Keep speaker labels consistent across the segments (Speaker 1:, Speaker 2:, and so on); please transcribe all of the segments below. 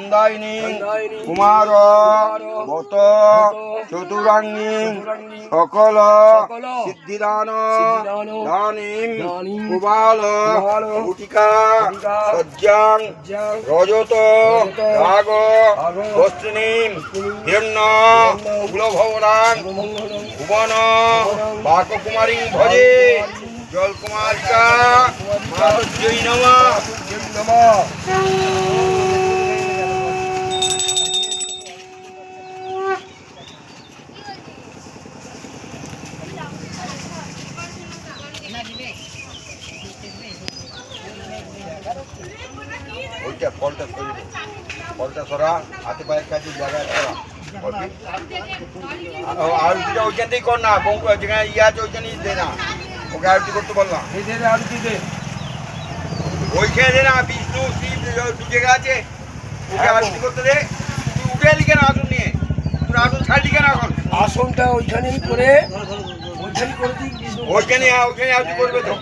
Speaker 1: ছন্দায়িনী কুমার বত চতুরাঙ্গী সকল সিদ্ধিদান দানীম কুবাল গুটিকা সজ্জাং রজত রাগ বস্ত্রিণীম হিরণ্য কুলভবনাং ভুবন বাককুমারী ভজে জলকুমারিকা মাতৃ নমঃ। ওইটা ফলটা সরা হাতে পায়ের কাছে জায়গায় সরা আরতিটা ওইখান থেকেই কর না, যেখানে ইয়ে আছে ওইখানেই দে না, ওকে আরতি করতে বললাম। ওইখানে দে না, বিষ্ণু শিব দু জায়গা আছে, ওকে আরতি করতে দে। তুই উঠে এলি কেন আসন নিয়ে? তোর আসন ছাড়লি কেন এখন?
Speaker 2: আসনটা ওইখানেই করে
Speaker 1: ওইখানে আরতি করবে তো।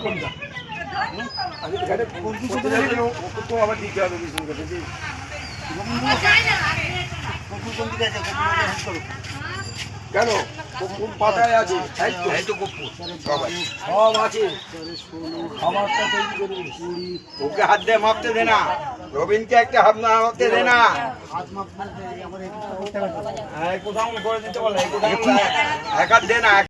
Speaker 2: আবার দিতে হবে কেন কপুর পাতায় আছে,
Speaker 1: এই তো কর্পূর সবাই
Speaker 2: সব আছে, খাবারটা তৈরি করবি।
Speaker 1: ওকে হাত দিয়ে মাপতে দে না, রবীনকে একটা হাত না মাপতে দে না। কোথাও করে দিতে বলে, এক হাত দে না।